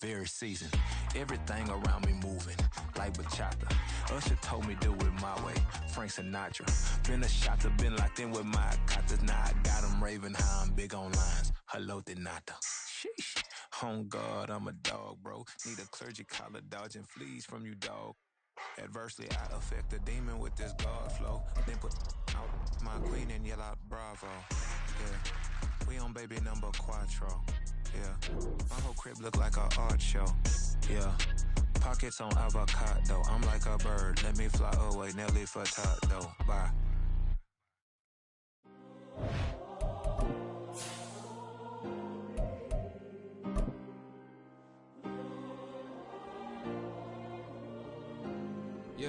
very seasoned. Everything around me moving, like bachata. Usher told me do it my way, Frank Sinatra. Been a shotter, been locked in with my cotas. Now I got them raving how I'm big on lines. Hello, de nata. Sheesh. On God, I'm a dog, bro. Need a clergy collar, dodging fleas from you, dog. Adversely, I affect the demon with this God flow. Then put out my queen and yell out bravo. Yeah, we on baby number quattro. Yeah, my whole crib look like an art show. Yeah, pockets on avocado. I'm like a bird. Let me fly away, Nelly Furtado. Bye. Yeah.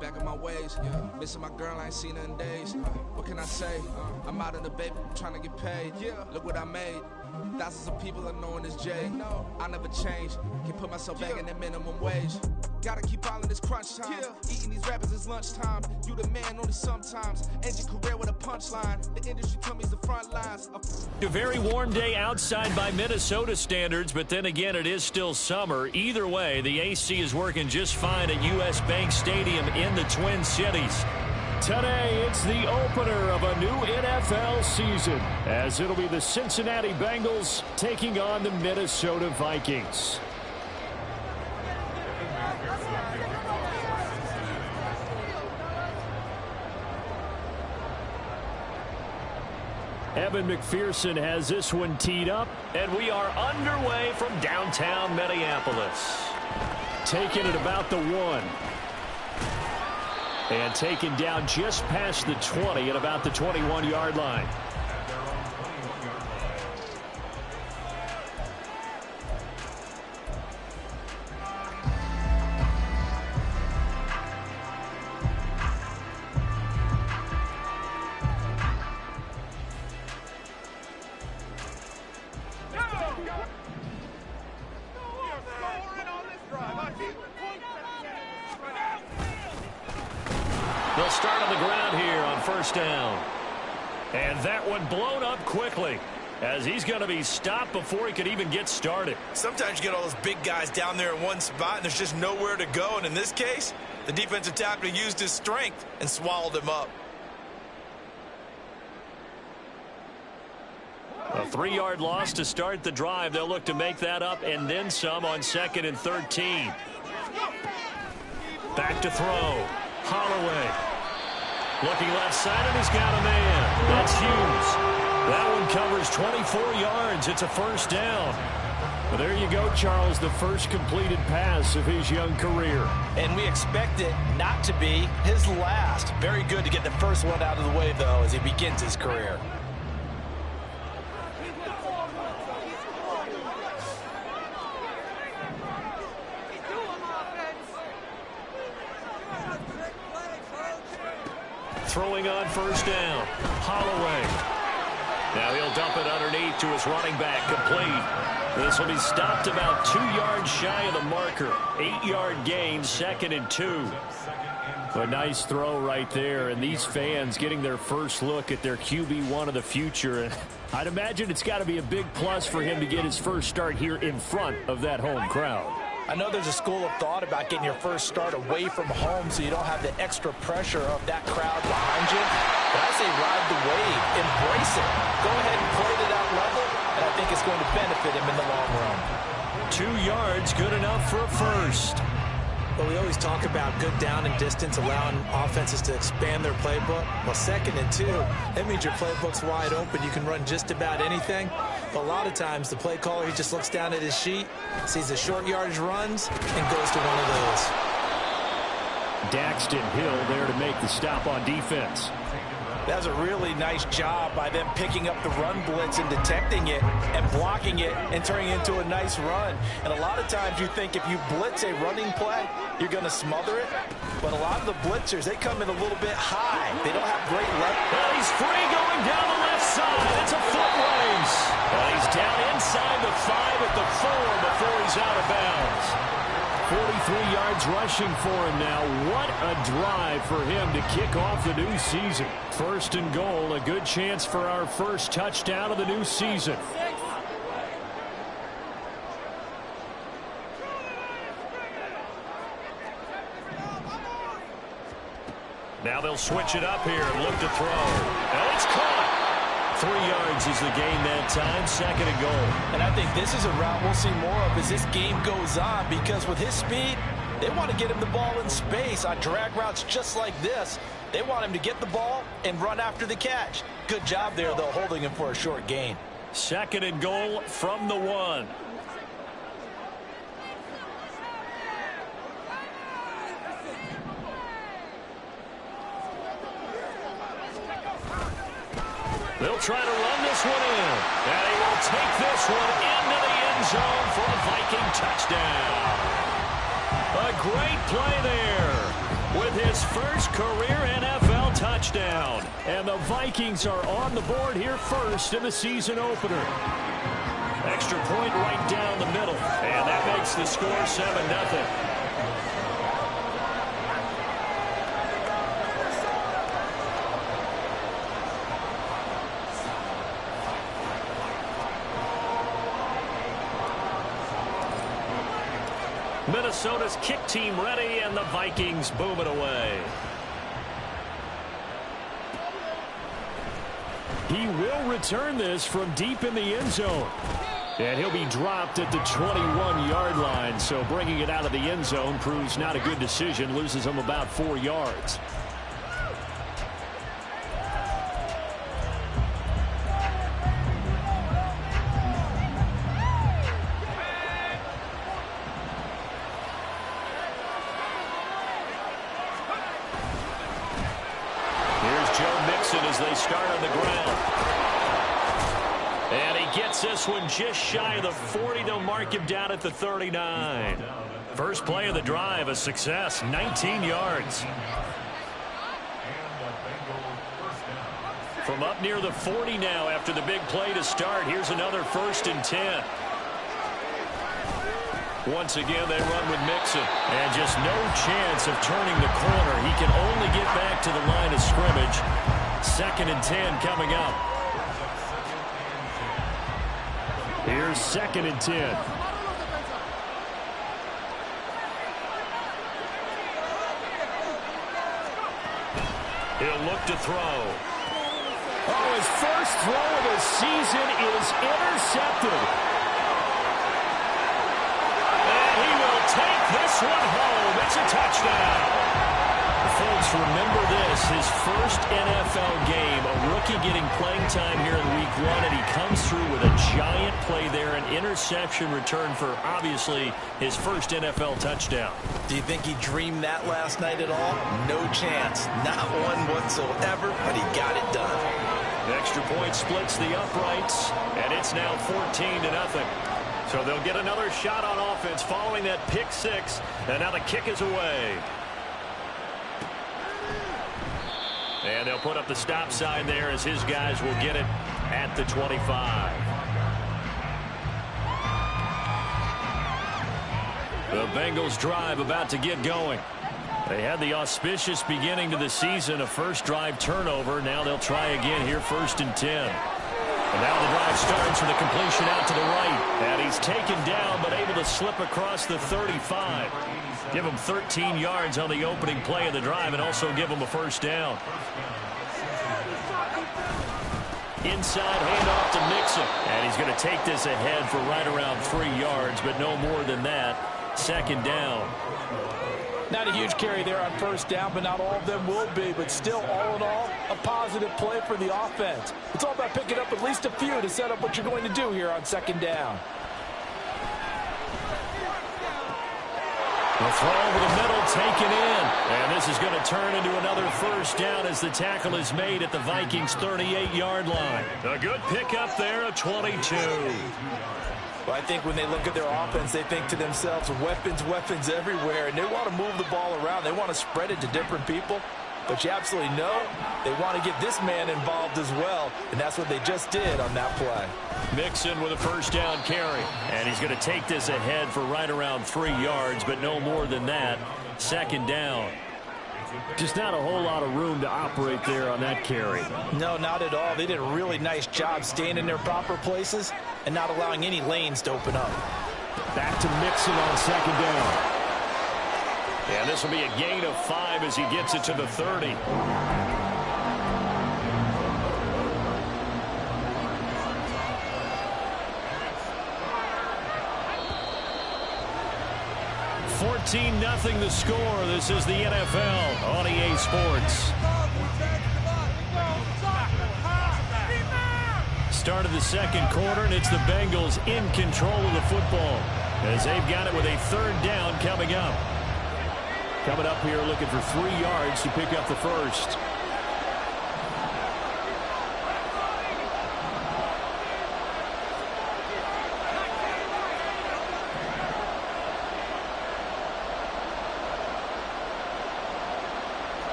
Back in my ways, missing my girl, I ain't seen her in days. What can I say? I'm out in the baby, trying to get paid. Look what I made. Thousands of people are knowing this Jay. I never change. Can put myself back in that minimum wage. Gotta keep all in this crunch time. Eating these rappers is lunchtime. You the man only sometimes. End your career with a punchline. The industry told me the front lines. A very warm day outside by Minnesota standards, but then again, it is still summer. Either way, the AC is working just fine at U.S. Bank Stadium in the Twin Cities. Today, it's the opener of a new NFL season, as it'll be the Cincinnati Bengals taking on the Minnesota Vikings. Evan McPherson has this one teed up, and we are underway from downtown Minneapolis. Taking it about the 1. And taken down just past the 20 at about the 21-yard line. They'll start on the ground here on first down. And that one blown up quickly, as he's going to be stopped before he could even get started. Sometimes you get all those big guys down there in one spot, and there's just nowhere to go. And in this case, the defensive tackle used his strength and swallowed him up. A 3-yard loss to start the drive. They'll look to make that up and then some on 2nd and 13. Back to throw. Holloway. Looking left side, and he's got a man. That's Hughes. That one covers 24 yards. It's a first down. Well, there you go, Charles, the first completed pass of his young career. And we expect it not to be his last. Very good to get the first one out of the way, though, as he begins his career. Throwing on first down. Holloway. Now he'll dump it underneath to his running back. Complete. This will be stopped about 2 yards shy of the marker. 8-yard gain, 2nd and 2. A nice throw right there, and these fans getting their first look at their QB1 of the future. And I'd imagine it's got to be a big plus for him to get his first start here in front of that home crowd. I know there's a school of thought about getting your first start away from home so you don't have the extra pressure of that crowd behind you. But I say ride the wave. Embrace it. Go ahead and play to that level, and I think it's going to benefit him in the long run. 2 yards, good enough for a first. Well, we always talk about good down and distance, allowing offenses to expand their playbook. Well, 2nd and 2, that means your playbook's wide open. You can run just about anything. But a lot of times, the play caller, he just looks down at his sheet, sees the short yardage runs, and goes to one of those. Daxton Hill there to make the stop on defense. That was a really nice job by them picking up the run blitz and detecting it and blocking it and turning it into a nice run. And a lot of times you think if you blitz a running play, you're going to smother it. But a lot of the blitzers, they come in a little bit high. They don't have great left. Well, he's free going down the left side. It's a foot race. Well, he's down inside the 5 at the 4 before he's out of bounds. 43 yards rushing for him now. What a drive for him to kick off the new season. First and goal, a good chance for our first touchdown of the new season. Now they'll switch it up here and look to throw. And it's caught. 3 yards is the gain that time, 2nd and goal. And I think this is a route we'll see more of as this game goes on, because with his speed, they want to get him the ball in space on drag routes just like this. They want him to get the ball and run after the catch. Good job there, though, holding him for a short gain. 2nd and goal from the 1. They'll try to run this one in. And he will take this one into the end zone for a Viking touchdown. A great play there with his first career NFL touchdown. And the Vikings are on the board here first in the season opener. Extra point right down the middle. And that makes the score 7-0. Minnesota's kick team ready, and the Vikings boom it away. He will return this from deep in the end zone. And he'll be dropped at the 21-yard line, so bringing it out of the end zone proves not a good decision, loses him about 4 yards. As they start on the ground. And he gets this one just shy of the 40. They'll mark him down at the 39. First play of the drive, a success, 19 yards. From up near the 40 now after the big play to start. Here's another 1st and 10. Once again, they run with Mixon. And just no chance of turning the corner. He can only get back to the line of scrimmage. 2nd and 10 coming up. Here's 2nd and 10. He'll look to throw. Oh, his first throw of the season is intercepted. And he will take this one home. It's a touchdown. Folks, remember this, his first NFL game, a rookie getting playing time here in week 1, and he comes through with a giant play there, an interception return for, obviously, his first NFL touchdown. Do you think he dreamed that last night at all? No chance. Not one whatsoever, but he got it done. The extra point splits the uprights, and it's now 14-0. So they'll get another shot on offense following that pick 6, and now the kick is away. And they'll put up the stop sign there as his guys will get it at the 25. The Bengals drive about to get going. They had the auspicious beginning to the season, a first drive turnover. Now they'll try again here, 1st and 10. And now the drive starts with a completion out to the right. And he's taken down but able to slip across the 35. Give him 13 yards on the opening play of the drive and also give him a 1st down. Inside handoff to Mixon. And he's going to take this ahead for right around 3 yards, but no more than that. 2nd down. Not a huge carry there on 1st down, but not all of them will be. But still, all in all, a positive play for the offense. It's all about picking up at least a few to set up what you're going to do here on 2nd down. The throw over the middle taken in. And this is going to turn into another 1st down as the tackle is made at the Vikings' 38-yard line. A good pickup there, a 22. Well, I think when they look at their offense, they think to themselves, weapons everywhere, and they want to move the ball around. They want to spread it to different people. But you absolutely know they want to get this man involved as well, and that's what they just did on that play. Mixon with a 1st down carry, and he's going to take this ahead for right around 3 yards, but no more than that. 2nd down. Just not a whole lot of room to operate there on that carry. No, not at all. They did a really nice job staying in their proper places and not allowing any lanes to open up. Back to Mixon on 2nd down. And this will be a gain of 5 as he gets it to the 30. Nothing the score. This is the NFL on EA Sports. Start of the second quarter, and it's the Bengals in control of the football as they've got it with a third down coming up. Coming up here looking for 3 yards to pick up the first.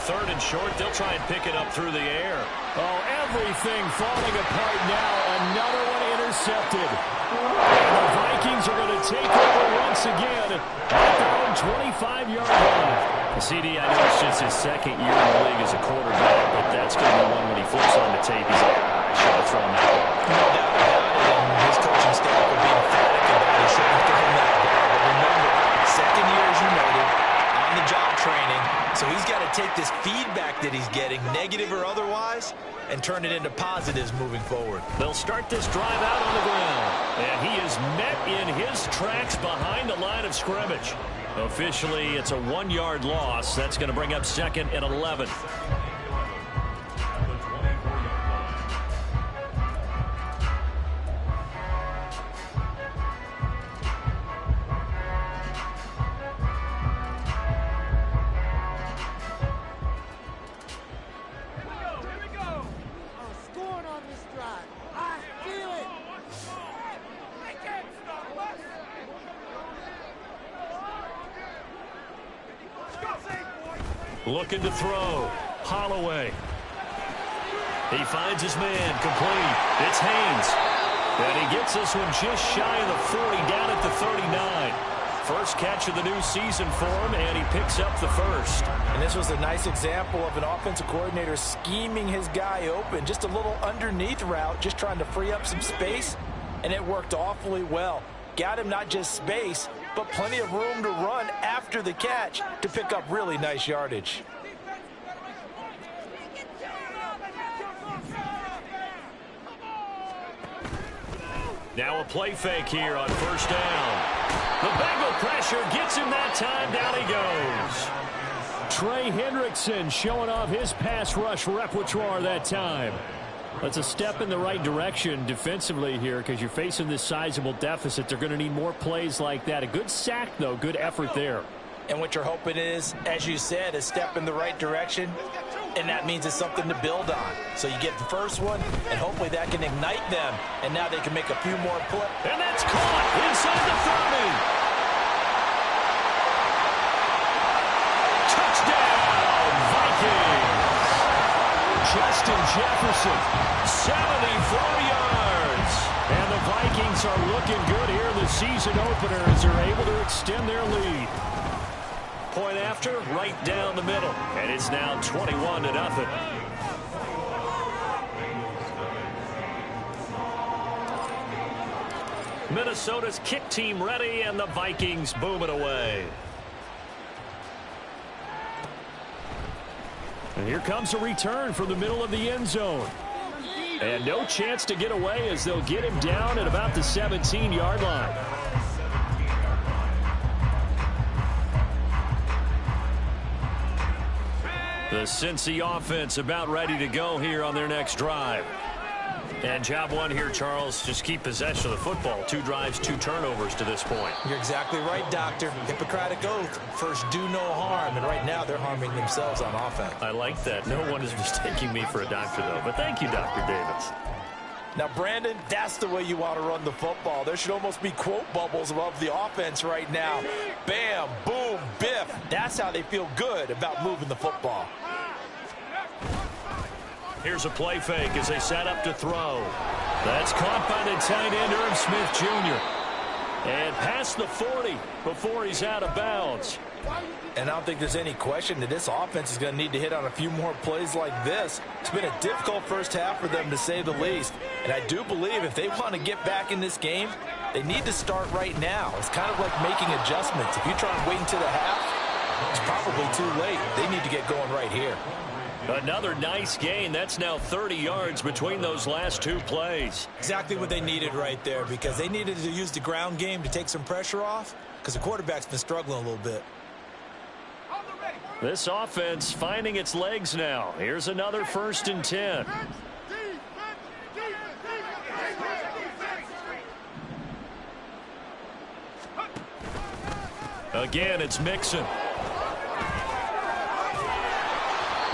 Third and short, they'll try and pick it up through the air. Oh, everything falling apart now. Another one intercepted. And the Vikings are going to take over once again at their own 25-yard line. CD, I know it's just his second year in the league as a quarterback, but that's going to be one when he flips on the tape. He's like, I should have thrown that ball. No doubt about it, and his coaching staff will be emphatic about it. Shouldn't have thrown that ball. But remember, second year, as you noted, on the job training. So he's got to take this feedback that he's getting, negative or otherwise, and turn it into positives moving forward. They'll start this drive out on the ground. And he is met in his tracks behind the line of scrimmage. Officially, it's a 1-yard loss. That's going to bring up 2nd and 11. Looking to throw. Holloway. He finds his man. Complete. It's Haynes. And he gets this one just shy of the 40, down at the 39. First catch of the new season for him, and he picks up the first. And this was a nice example of an offensive coordinator scheming his guy open. Just a little underneath route, just trying to free up some space, and it worked awfully well. Got him not just space, but plenty of room to run after the catch to pick up really nice yardage. Now a play fake here on first down. The Bengal pressure gets him that time. Down he goes. Trey Hendrickson showing off his pass rush repertoire that time. That's a step in the right direction defensively here because you're facing this sizable deficit. They're going to need more plays like that. A good sack, though. Good effort there. And what you're hoping is, as you said, a step in the right direction, and that means it's something to build on. So you get the first one, and hopefully that can ignite them, and now they can make a few more plays. And that's caught inside the 30. Touchdown, Vikings. Justin Jefferson, 74 yards. And the Vikings are looking good here in the season opener as they're able to extend their lead. Point after, right down the middle. And it's now 21-0. Minnesota's kick team ready, and the Vikings boom it away. And here comes a return from the middle of the end zone. And no chance to get away as they'll get him down at about the 17-yard line. The Cincy offense about ready to go here on their next drive. And job one here, Charles, just keep possession of the football. 2 drives, 2 turnovers to this point. You're exactly right, Doctor. Hippocratic oath. First, do no harm. And right now, they're harming themselves on offense. I like that. No one is mistaking me for a doctor, though. But thank you, Dr. Davis. Now, Brandon, that's the way you want to run the football. There should almost be quote bubbles above the offense right now. Bam, boom, biff. That's how they feel good about moving the football. Here's a play fake as they set up to throw. That's caught by the tight end, Irv Smith Jr. And past the 40 before he's out of bounds. And I don't think there's any question that this offense is going to need to hit on a few more plays like this. It's been a difficult first half for them, to say the least. And I do believe if they want to get back in this game, they need to start right now. It's kind of like making adjustments. If you try and wait until the half, it's probably too late. They need to get going right here. Another nice gain. That's now 30 yards between those last two plays. Exactly what they needed right there, because they needed to use the ground game to take some pressure off, because the quarterback's been struggling a little bit. This offense finding its legs now. Here's another 1st and 10. Again, it's Mixon.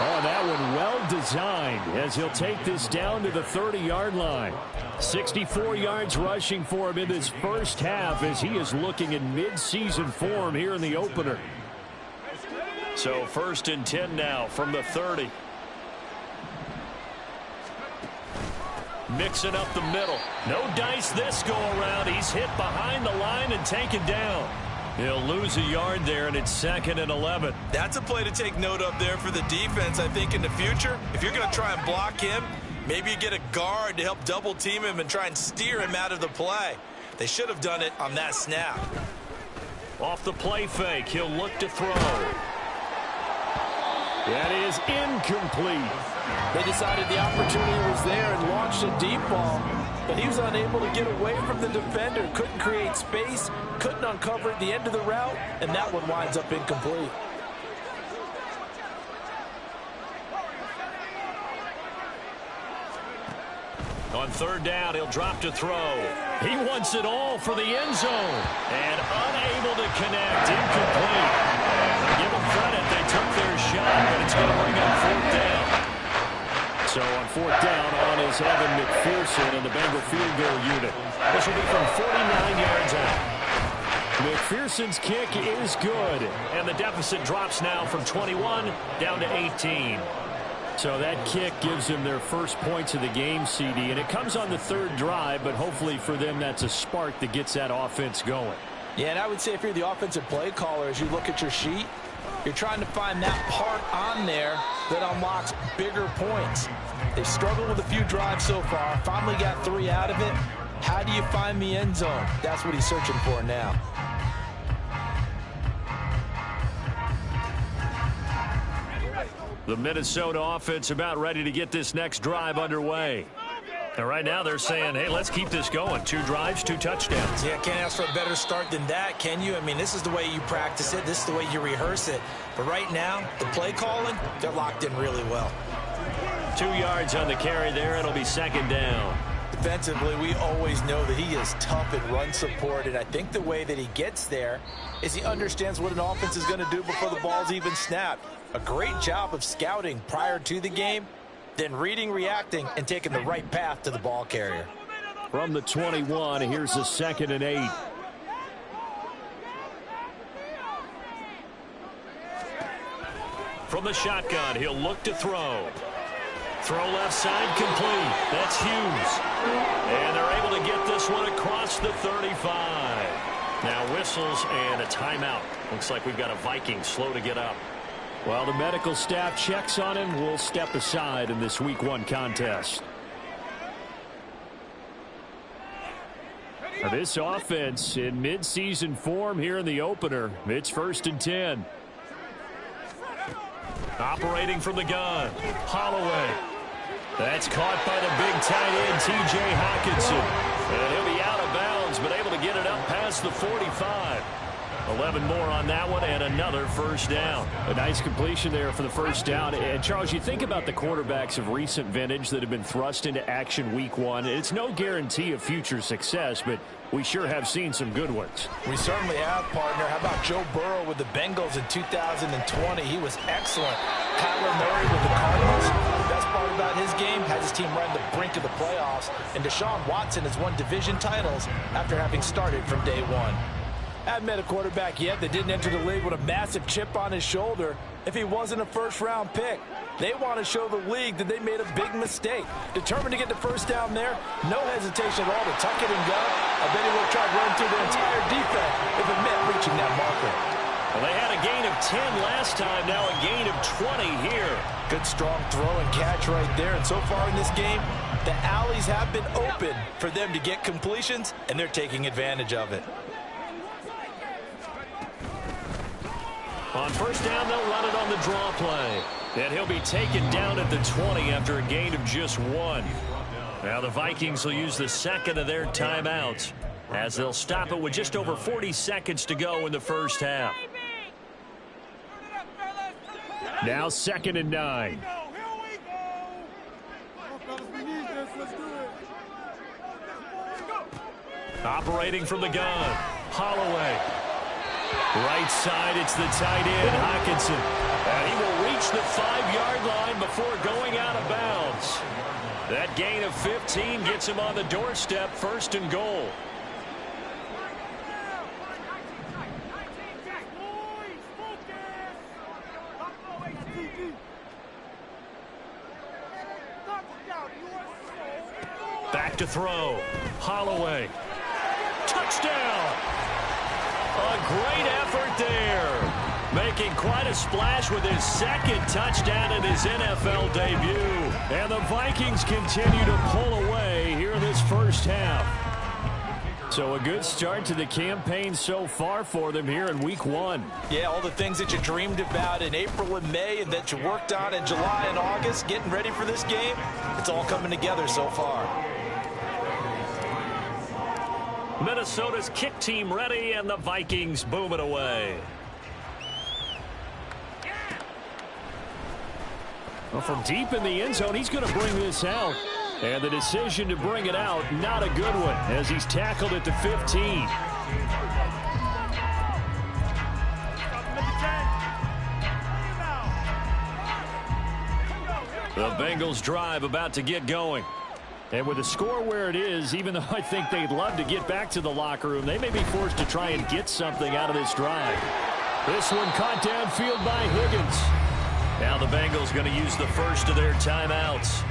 Oh, that one well designed as he'll take this down to the 30-yard line. 64 yards rushing for him in this first half as he is looking in mid-season form here in the opener. So 1st and 10 now from the 30. Mixing up the middle. No dice this go around. He's hit behind the line and taken down. He'll lose a yard there, and it's 2nd and 11. That's a play to take note of there for the defense, I think, in the future. If you're going to try and block him, maybe you get a guard to help double team him and try and steer him out of the play. They should have done it on that snap. Off the play fake, he'll look to throw. That is incomplete. They decided the opportunity was there and launched a deep ball, but he was unable to get away from the defender, couldn't create space, couldn't uncover at the end of the route, and that one winds up incomplete. On 3rd down, he'll drop to throw. He wants it all for the end zone. And unable to connect. Incomplete. Give them credit. They took their shot, but it's going to bring up 4th down. So on 4th down, on is Evan McPherson in the Bengal field goal unit. This will be from 49 yards out. McPherson's kick is good. And the deficit drops now from 21 down to 18. So that kick gives them their first points of the game, CD, and it comes on the 3rd drive, but hopefully for them that's a spark that gets that offense going. Yeah, and I would say if you're the offensive play caller, as you look at your sheet, you're trying to find that part on there that unlocks bigger points. They've struggled with a few drives so far, finally got 3 out of it. How do you find the end zone? That's what he's searching for now. The Minnesota offense about ready to get this next drive underway. And right now they're saying, hey, let's keep this going. 2 drives, 2 touchdowns. Yeah, can't ask for a better start than that, can you? I mean, this is the way you practice it. This is the way you rehearse it. But right now, the play calling, they're locked in really well. 2 yards on the carry there. It'll be 2nd down. Defensively, we always know that he is tough in run support, and I think the way that he gets there is he understands what an offense is going to do before the ball's even snapped. A great job of scouting prior to the game, then reading, reacting, and taking the right path to the ball carrier. From the 21, here's a 2nd and 8. From the shotgun, he'll look to throw. Throw left side complete. That's Hughes. And they're able to get this one across the 35. Now whistles and a timeout. Looks like we've got a Viking slow to get up. Well, the medical staff checks on him. We'll step aside in this Week 1 contest. Now this offense in midseason form here in the opener. It's 1st and 10. Operating from the gun. Holloway. That's caught by the big tight end, T.J. Hawkinson. And he'll be out of bounds, but able to get it up past the 45. 11 more on that one, and another 1st down. A nice completion there for the 1st down. And, Charles, you think about the quarterbacks of recent vintage that have been thrust into action Week 1. It's no guarantee of future success, but we sure have seen some good ones. We certainly have, partner. How about Joe Burrow with the Bengals in 2020? He was excellent. Kyler Murray with the Cardinals. The best part about his game has his team right on the brink of the playoffs. And Deshaun Watson has won division titles after having started from day 1. I haven't met a quarterback yet that didn't enter the league with a massive chip on his shoulder if he wasn't a first-round pick. They want to show the league that they made a big mistake. Determined to get the 1st down there, no hesitation at all to tuck it and go, I bet he would have tried running through the entire defense if it meant reaching that marker. Well, they had a gain of 10 last time, now a gain of 20 here. Good strong throw and catch right there. And so far in this game, the alleys have been open for them to get completions, and they're taking advantage of it. On first down, they'll run it on the draw play. And he'll be taken down at the 20 after a gain of just 1. Now the Vikings will use the second of their timeouts as they'll stop it with just over 40 seconds to go in the first half. Now 2nd and 9. Operating from the gun, Holloway. Right side, it's the tight end, Hockenson. And he will reach the 5-yard line before going out of bounds. That gain of 15 gets him on the doorstep, 1st and goal. Back to throw. Holloway. Touchdown! A great effort there. Making quite a splash with his 2nd touchdown in his NFL debut. And the Vikings continue to pull away here in this first half. So a good start to the campaign so far for them here in week 1. Yeah, all the things that you dreamed about in April and May and that you worked on in July and August, getting ready for this game, it's all coming together so far. Minnesota's kick team ready, and the Vikings boom it away. Well, from deep in the end zone, he's going to bring this out. And the decision to bring it out, not a good one, as he's tackled at the 15. The Bengals drive about to get going. And with the score where it is, even though I think they'd love to get back to the locker room, they may be forced to try and get something out of this drive. This one caught downfield by Higgins. Now the Bengals going to use the first of their timeouts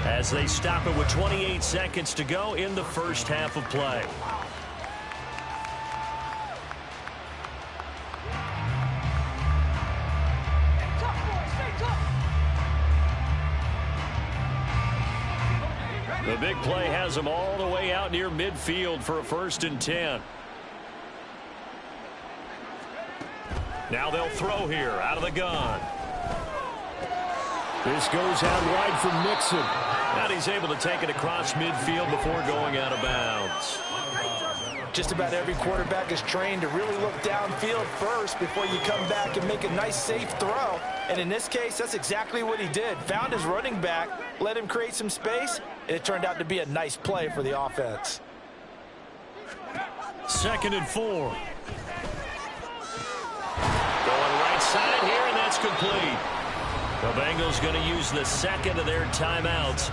as they stop it with 28 seconds to go in the first half of play. The big play has them all the way out near midfield for a 1st and 10. Now they'll throw here out of the gun. This goes out wide from Nixon. And he's able to take it across midfield before going out of bounds. Just about every quarterback is trained to really look downfield first before you come back and make a nice, safe throw. And in this case, that's exactly what he did. Found his running back, let him create some space, and it turned out to be a nice play for the offense. 2nd and 4. Going right side here, and that's complete. The Bengals going to use the second of their timeouts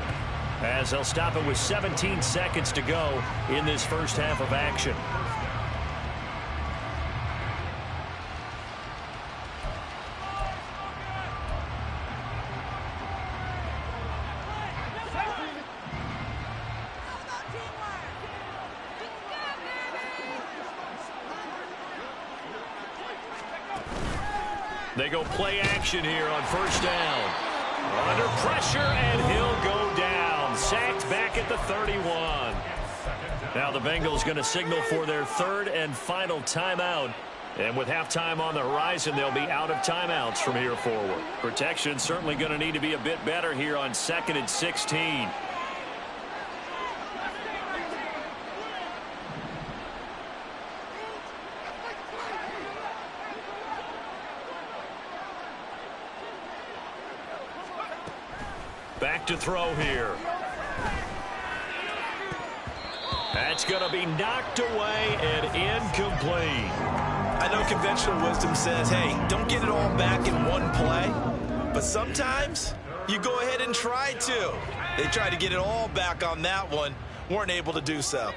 as they'll stop it with 17 seconds to go in this first half of action. They go play action here on first down. Under pressure, and he'll go down. Sacked back at the 31. Now the Bengals going to signal for their 3rd and final timeout. And with halftime on the horizon, they'll be out of timeouts from here forward. Protection certainly going to need to be a bit better here on 2nd and 16. Back to throw here. That's going to be knocked away and incomplete. I know conventional wisdom says, hey, don't get it all back in one play. But sometimes you go ahead and try to. They tried to get it all back on that one. Weren't able to do so.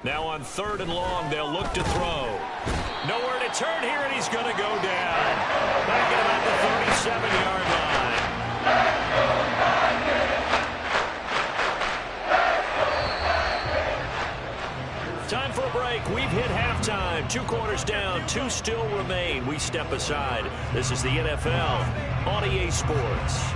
Now on 3rd and long, they'll look to throw. Nowhere to turn here, and he's going to go down. Back at about the 37-yard line. Time for a break. We've hit halftime. 2 quarters down. 2 still remain. We step aside. This is the NFL on EA Sports.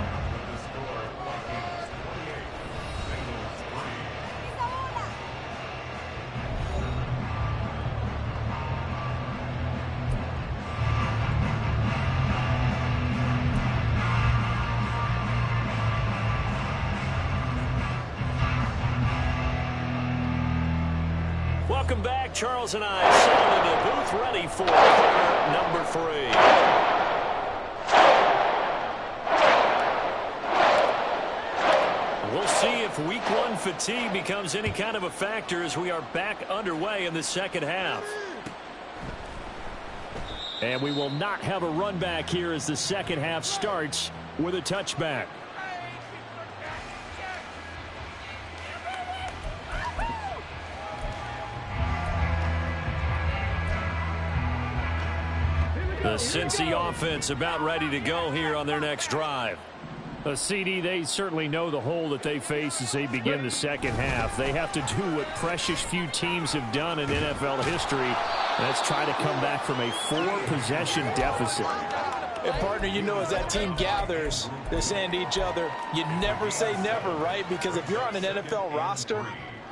Welcome back. Charles and I settled into the booth ready for quarter number 3. We'll see if week 1 fatigue becomes any kind of a factor as we are back underway in the second half. And we will not have a run back here as the second half starts with a touchback. The Cincy offense about ready to go here on their next drive. CD, they certainly know the hole that they face as they begin the second half. They have to do what precious few teams have done in NFL history. Let's try to come back from a 4-possession deficit. And, partner, you know, as that team gathers, they're saying to each other, you never say never, right? Because if you're on an NFL roster,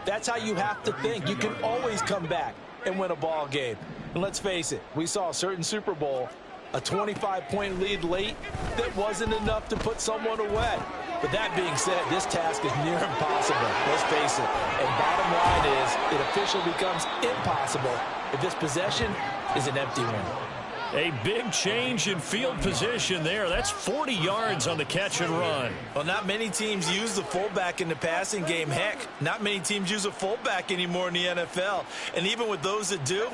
that's how you have to think. You can always come back and win a ball game. And let's face it, we saw a certain Super Bowl, a 25-point lead late that wasn't enough to put someone away. But that being said, this task is near impossible. Let's face it. And bottom line is, it officially becomes impossible if this possession is an empty one. A big change in field position there. That's 40 yards on the catch and run. Well, not many teams use the fullback in the passing game. Heck, not many teams use a fullback anymore in the NFL. And even with those that do,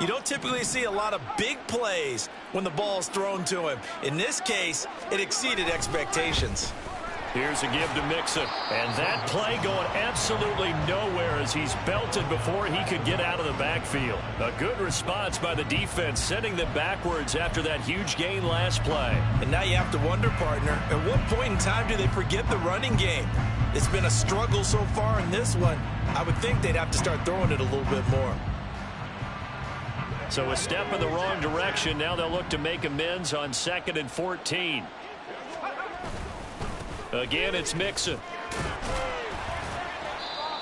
you don't typically see a lot of big plays when the ball is thrown to him. In this case, it exceeded expectations. Here's a give to Mixon. And that play going absolutely nowhere as he's belted before he could get out of the backfield. A good response by the defense, sending them backwards after that huge gain last play. And now you have to wonder, partner, at what point in time do they forget the running game? It's been a struggle so far in this one. I would think they'd have to start throwing it a little bit more. So a step in the wrong direction. Now they'll look to make amends on 2nd and 14. Again, it's Mixon.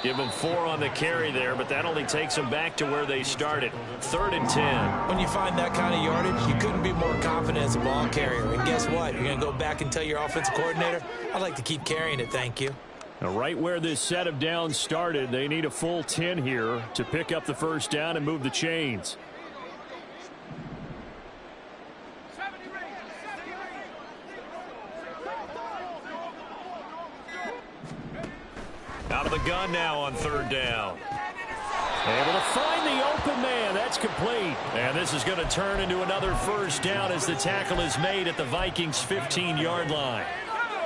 Give them 4 on the carry there, but that only takes them back to where they started. 3rd and 10. When you find that kind of yardage, you couldn't be more confident as a ball carrier. And guess what? You're going to go back and tell your offensive coordinator, I'd like to keep carrying it, thank you. Now, right where this set of downs started, they need a full 10 here to pick up the first down and move the chains. Out of the gun now on 3rd down. Able to find the open man. That's complete. And this is going to turn into another first down as the tackle is made at the Vikings' 15-yard line.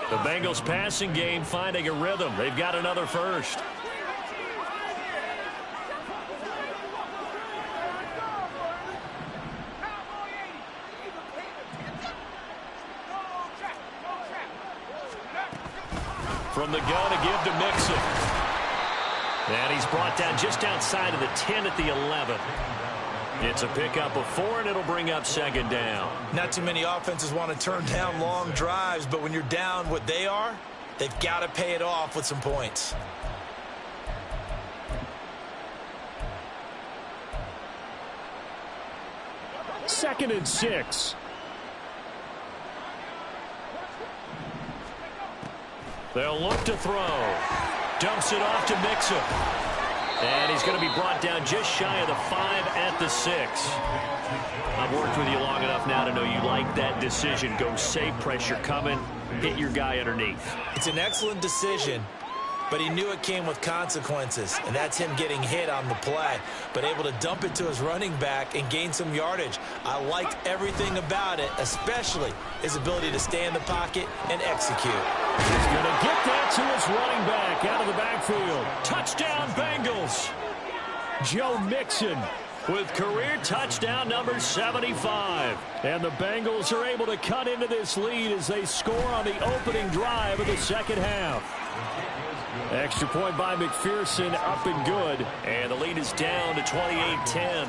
The Bengals passing game finding a rhythm. They've got another first. From the gun, a give to Mixon. And he's brought down just outside of the 10 at the 11. It's a pickup of 4, and it'll bring up 2nd down. Not too many offenses want to turn down long drives, but when you're down what they are, they've got to pay it off with some points. Second and 6. They'll look to throw. Dumps it off to Mixon. And he's going to be brought down just shy of the 5 at the 6. I've worked with you long enough now to know you like that decision. Go save pressure coming. Hit your guy underneath. It's an excellent decision, but he knew it came with consequences, and that's him getting hit on the play, but able to dump it to his running back and gain some yardage. I liked everything about it, especially his ability to stay in the pocket and execute. He's going to get that to his running back out of the backfield. Touchdown, Bengals. Joe Mixon with career touchdown number 75. And the Bengals are able to cut into this lead as they score on the opening drive of the second half. Extra point by McPherson, up and good. And the lead is down to 28-10.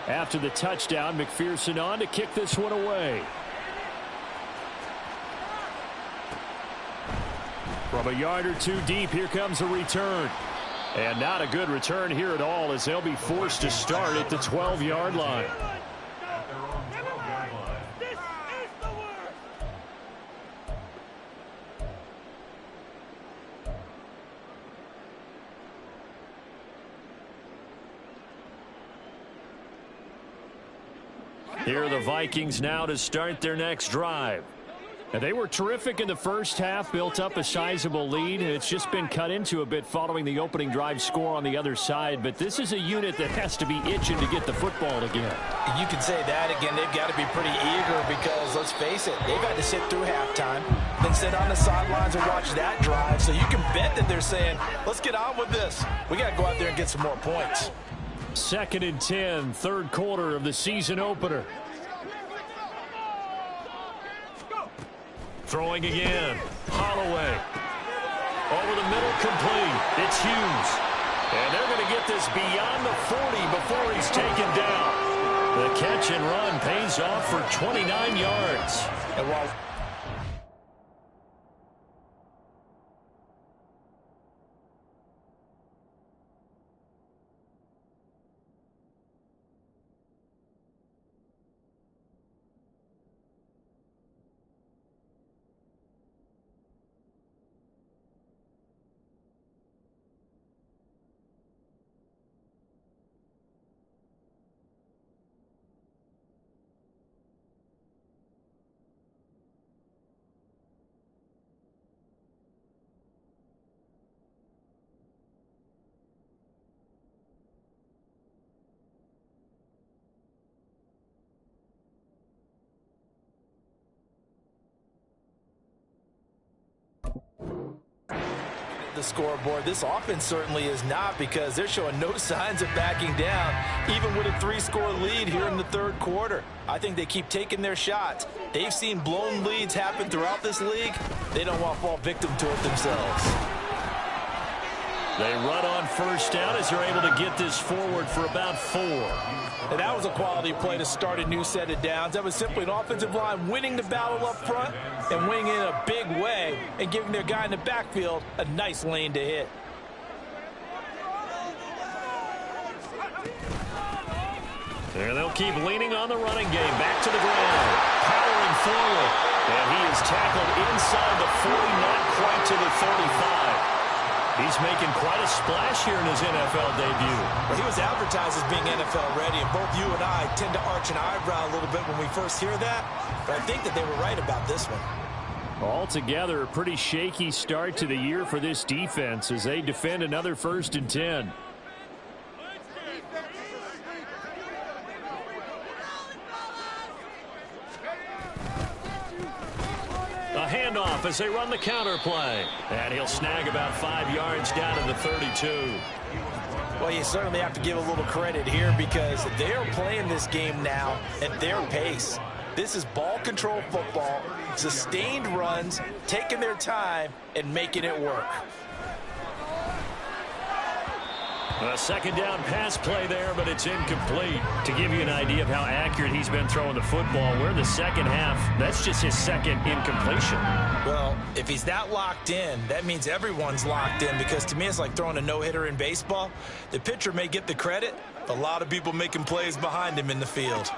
After the touchdown, McPherson on to kick this one away. From a yard or two deep, here comes a return. And not a good return here at all, as they'll be forced to start at the 12-yard line. Here are the Vikings now to start their next drive. And they were terrific in the first half, built up a sizable lead. It's just been cut into a bit following the opening drive score on the other side. But this is a unit that has to be itching to get the football again. You can say that again. They've got to be pretty eager because, let's face it, they've had to sit through halftime, then sit on the sidelines and watch that drive. So you can bet that they're saying, let's get on with this. We got to go out there and get some more points. 2nd and 10, third quarter of the season opener. Throwing again. Holloway. Over the middle, complete. It's Hughes. And they're going to get this beyond the 40 before he's taken down. The catch and run pays off for 29 yards. And while the scoreboard, this offense certainly is not, because they're showing no signs of backing down, even with a 3-score lead here in the third quarter. I think they keep taking their shots. They've seen blown leads happen throughout this league. They don't want to fall victim to it themselves. They run on first down as they're able to get this forward for about 4. And that was a quality play to start a new set of downs. That was simply an offensive line winning the battle up front and winning in a big way and giving their guy in the backfield a nice lane to hit. There they'll keep leaning on the running game. Back to the ground. Powering forward. And he is tackled inside the 40, not quite to the 35. He's making quite a splash here in his NFL debut. Well, he was advertised as being NFL ready, and both you and I tend to arch an eyebrow a little bit when we first hear that. But I think that they were right about this one. Altogether, a pretty shaky start to the year for this defense as they defend another 1st and 10. A handoff as they run the counter play. And he'll snag about 5 yards down to the 32. Well, you certainly have to give a little credit here because they're playing this game now at their pace. This is ball control football, sustained runs, taking their time, and making it work. A 2nd down pass play there, but it's incomplete. To give you an idea of how accurate he's been throwing the football, we're in the second half. That's just his 2nd incompletion. Well, if he's that locked in, that means everyone's locked in, because to me it's like throwing a no-hitter in baseball. The pitcher may get the credit, but a lot of people making plays behind him in the field.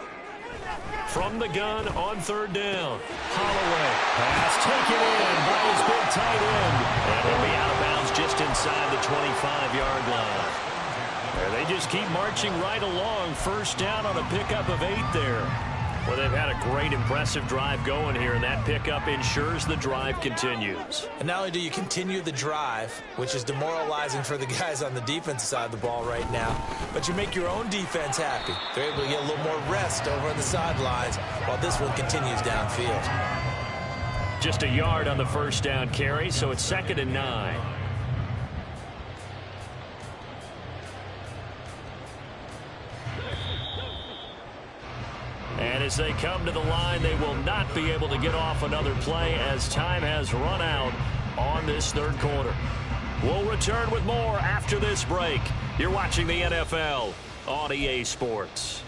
From the gun on 3rd down. Holloway. Pass taken in by his big tight end. And he'll be out of bounds just inside the 25-yard line. And they just keep marching right along. 1st down on a pickup of 8 there. Well, they've had a great, impressive drive going here, and that pickup ensures the drive continues. And not only do you continue the drive, which is demoralizing for the guys on the defensive side of the ball right now, but you make your own defense happy. They're able to get a little more rest over on the sidelines while this one continues downfield. Just a yard on the 1st down carry, so it's 2nd and 9. As they come to the line, they will not be able to get off another play as time has run out on this third quarter. We'll return with more after this break. You're watching the NFL on EA Sports.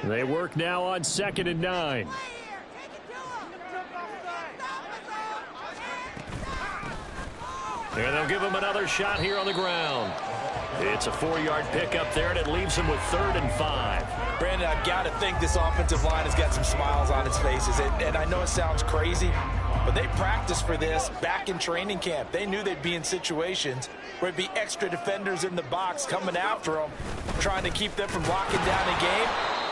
They work now on 2nd and 9. And they'll give him another shot here on the ground. It's a 4-yard pickup there, and it leaves him with 3rd and 5. Brandon, I've got to think this offensive line has got some smiles on its faces. And I know it sounds crazy, but they practiced for this back in training camp. They knew they'd be in situations where it'd be extra defenders in the box coming after them, trying to keep them from locking down a game.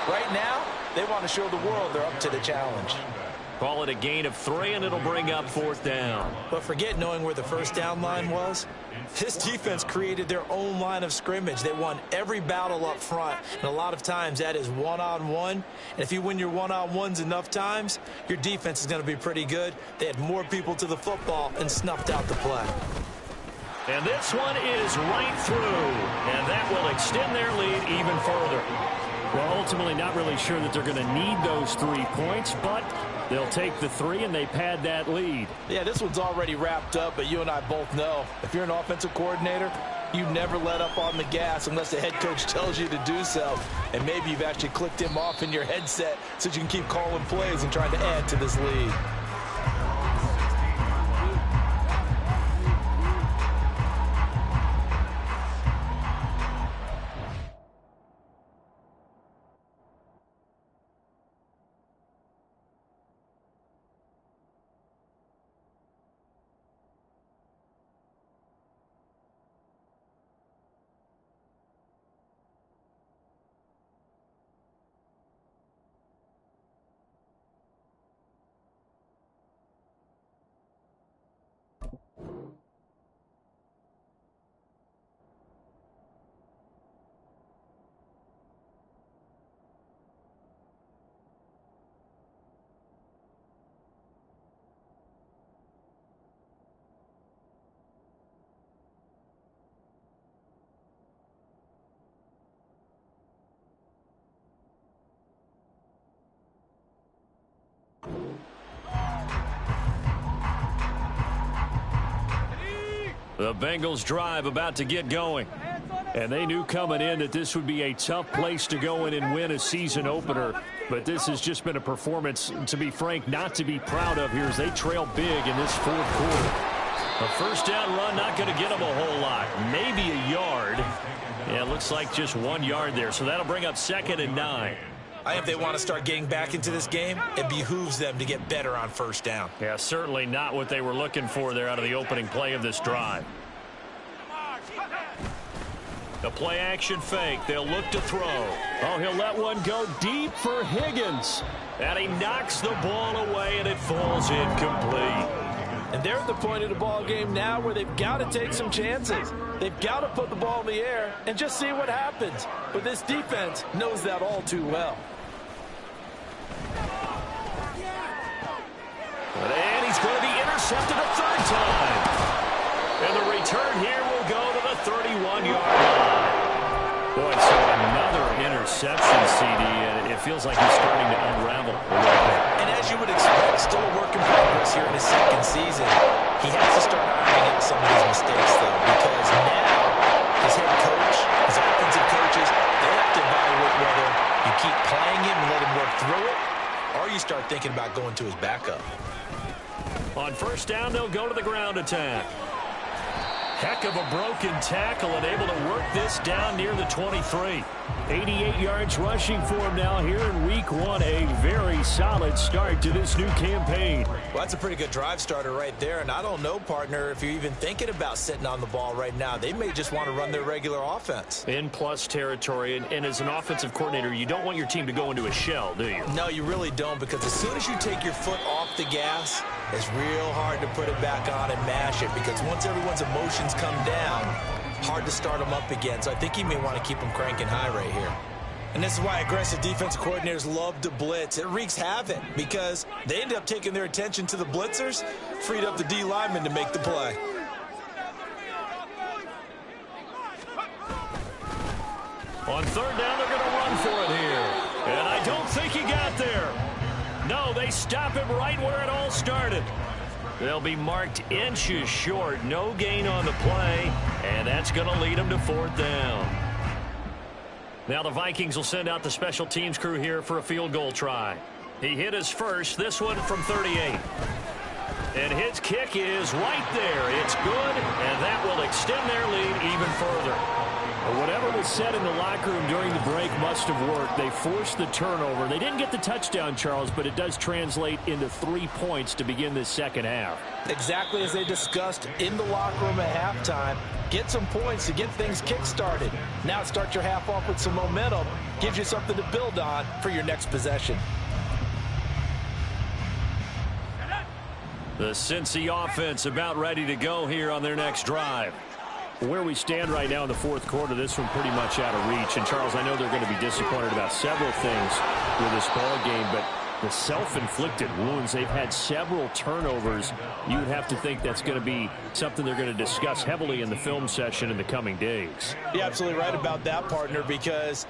Right now, they want to show the world they're up to the challenge. Call it a gain of 3, and it'll bring up 4th down. But forget knowing where the first down line was. This defense created their own line of scrimmage. They won every battle up front, and a lot of times that is one-on-one. And if you win your one-on-ones enough times, your defense is going to be pretty good. They had more people to the football and snuffed out the play. And this one is right through, and that will extend their lead even further. Well, ultimately not really sure that they're going to need those 3 points, but they'll take the 3 and they pad that lead. Yeah, this one's already wrapped up, but you and I both know if you're an offensive coordinator, you never let up on the gas unless the head coach tells you to do so. And maybe you've actually clicked him off in your headset so you can keep calling plays and trying to add to this lead. The Bengals drive about to get going. And they knew coming in that this would be a tough place to go in and win a season opener. But this has just been a performance, to be frank, not to be proud of here as they trail big in this fourth quarter. A first down run not going to get them a whole lot. Maybe a yard. Yeah, it looks like just 1 yard there. So that'll bring up 2nd and 9. I think if they want to start getting back into this game, it behooves them to get better on first down. Yeah, certainly not what they were looking for there out of the opening play of this drive. The play action fake. They'll look to throw. Oh, he'll let one go deep for Higgins. And he knocks the ball away, and it falls incomplete. And they're at the point of the ball game now where they've got to take some chances. They've got to put the ball in the air and just see what happens. But this defense knows that all too well. And he's going to be intercepted a 3rd time. And the return here will go to the 31-yard line. Boy, so another interception, CD, and it feels like he's starting to unravel a little bit. And as you would expect, still a work in progress here in his 2nd season. He has to start ironing out some of these mistakes, though, because now his head coach, his offensive coaches, they have to evaluate whether you keep playing him and let him work through it, or you start thinking about going to his backup. On first down, they'll go to the ground attack. Heck of a broken tackle and able to work this down near the 23. 88 yards rushing for him now here in week 1. A very solid start to this new campaign. Well, that's a pretty good drive starter right there. And I don't know, partner, if you're even thinking about sitting on the ball right now. They may just want to run their regular offense. In plus territory. And as an offensive coordinator, you don't want your team to go into a shell, do you? No, you really don't, because as soon as you take your foot off the gas, it's real hard to put it back on and mash it, because once everyone's emotions come down, hard to start them up again. So I think he may want to keep them cranking high right here. And this is why aggressive defensive coordinators love to blitz. It wreaks havoc because they end up taking their attention to the blitzers, freed up the D lineman to make the play. On third down, they're going to run for it here. And I don't think he got there. No, they stop him right where it all started. They'll be marked inches short. No gain on the play, and that's going to lead them to fourth down. Now the Vikings will send out the special teams crew here for a field goal try. He hit his first, this one from 38. And his kick is right there. It's good, and that will extend their lead even further. Whatever was said in the locker room during the break must have worked. They forced the turnover. They didn't get the touchdown, Charles, but it does translate into 3 points to begin this second half. Exactly as they discussed in the locker room at halftime. Get some points to get things kick-started. Now start your half off with some momentum. Gives you something to build on for your next possession. The Cincy offense about ready to go here on their next drive. Where we stand right now in the fourth quarter, this one pretty much out of reach. And, Charles, I know they're going to be disappointed about several things with this ball game, but the self-inflicted wounds, they've had several turnovers. You would have to think that's going to be something they're going to discuss heavily in the film session in the coming days. You're absolutely right about that, partner, because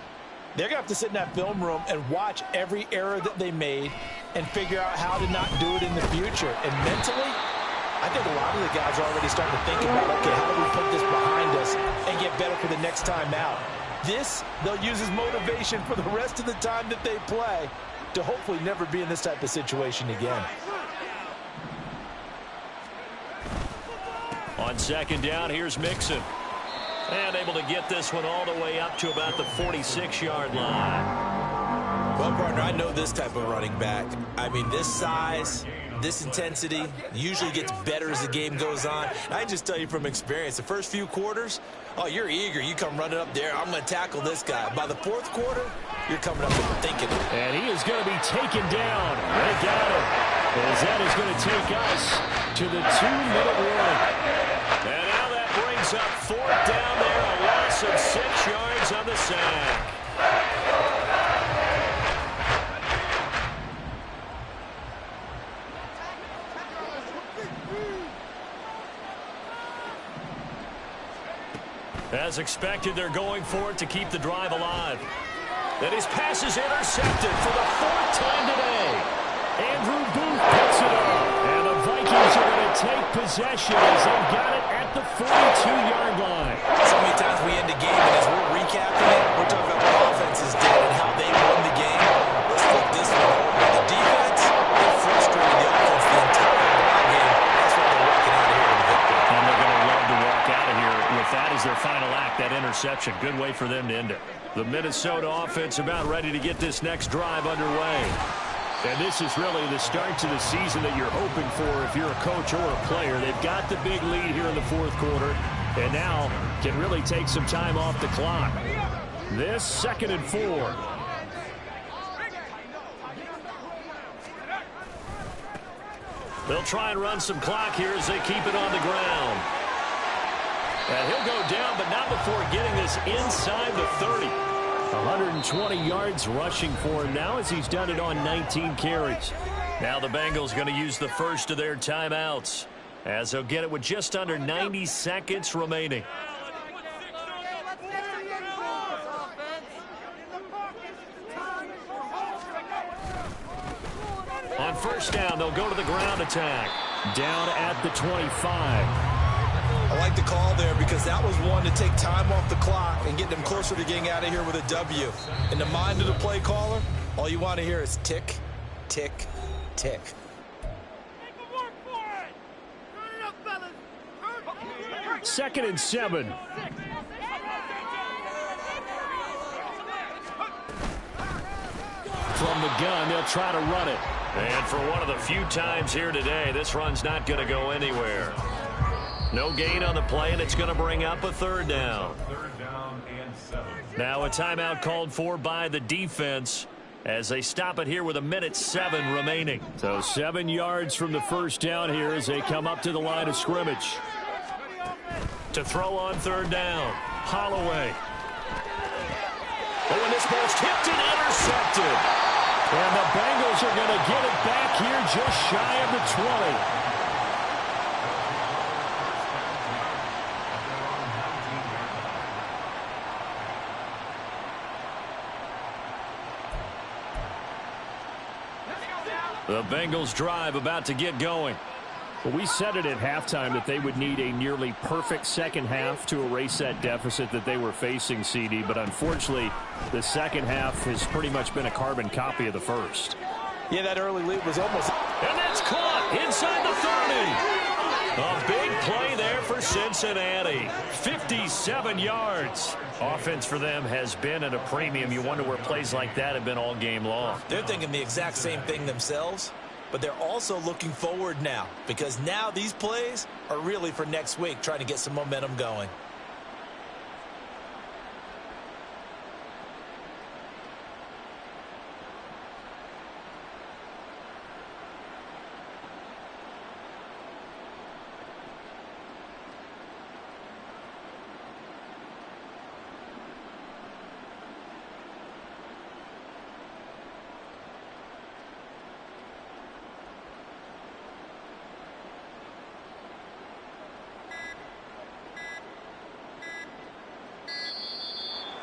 they're going to have to sit in that film room and watch every error that they made and figure out how to not do it in the future. And mentally, I think a lot of the guys are already starting to think about, okay, how do we put this behind us and get better for the next time out? This, they'll use as motivation for the rest of the time that they play to hopefully never be in this type of situation again. On second down, here's Mixon. And able to get this one all the way up to about the 46-yard line. Well, partner, I know this type of running back. I mean, this size, this intensity usually gets better as the game goes on. I just tell you from experience, the first few quarters, oh, you're eager. You come running up there. I'm going to tackle this guy. By the fourth quarter, you're coming up and thinking. And he is going to be taken down. They got him. As that is going to take us to the 2-minute warning. And now that brings up fourth down there. A loss of 6 yards on the sack. As expected, they're going for it to keep the drive alive. And his pass is intercepted for the 4th time today. Andrew Booth puts it up. And the Vikings are going to take possession as they've got it at the 42-yard line. So many times we end the game, and as we're recapping it, we're talking about what offenses did and how they won the game. Let's flip this one over. The defense, they frustrated the offense the entire ball game. That's why they're walking out of here with a victory. And they're going to love to walk out of here with that as their final act, that interception. Good way for them to end it. The Minnesota offense about ready to get this next drive underway. And this is really the start to the season that you're hoping for if you're a coach or a player. They've got the big lead here in the fourth quarter and now can really take some time off the clock. This 2nd and 4. They'll try and run some clock here as they keep it on the ground. And he'll go down, but not before getting this inside the 30. 120 yards rushing for him now as he's done it on 19 carries. Now the Bengals going to use the first of their timeouts as they'll get it with just under 90 seconds remaining. On first down, they'll go to the ground attack. Down at the 25. I like the call there because that was one to take time off the clock and get them closer to getting out of here with a W. In the mind of the play caller, all you want to hear is tick, tick, tick. 2nd and 7. From the gun, they'll try to run it. And for one of the few times here today, this run's not going to go anywhere. No gain on the play, and it's going to bring up a 3rd down. Now a timeout called for by the defense as they stop it here with 1:07 remaining. So 7 yards from the first down here as they come up to the line of scrimmage. To throw on 3rd down, Holloway. Oh, and this ball's tipped and intercepted. And the Bengals are going to get it back here just shy of the 20. The Bengals drive about to get going. Well, we said it at halftime that they would need a nearly perfect second half to erase that deficit that they were facing, CD. But unfortunately, the second half has pretty much been a carbon copy of the first. Yeah, that early lead was almost... And that's caught inside the 30. A big play there for Cincinnati. 57 yards. Offense for them has been at a premium. You wonder where plays like that have been all game long. They're thinking the exact same thing themselves, but they're also looking forward now because now these plays are really for next week, trying to get some momentum going.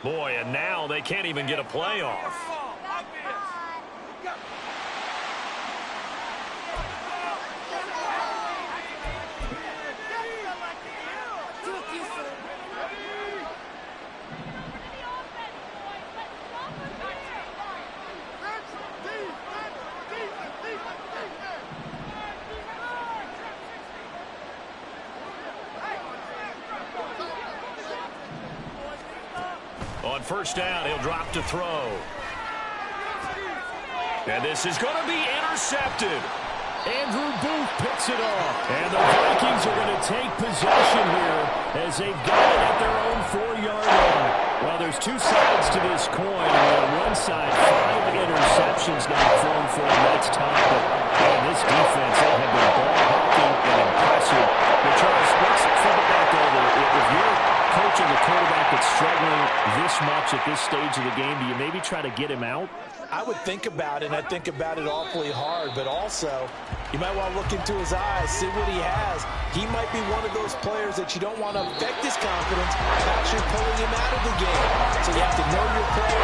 Boy, and now they can't even get a play off. On first down, he'll drop to throw. And this is going to be intercepted. Andrew Booth picks it off. And the Vikings are going to take possession here as they've got it at their own 4-yard line. Well, there's two sides to this coin. On one side, 5 interceptions now thrown for them. That's tough. But man, this defense, they have been ball hawking and impressive. But Charles, let's flip it back over. If you're coaching a quarterback that's struggling this much at this stage of the game, do you maybe try to get him out? I would think about it, and I think about it awfully hard, but also you might want to look into his eyes, see what he has. He might be one of those players that you don't want to affect his confidence by actually pulling him out of the game. So you have to know your player.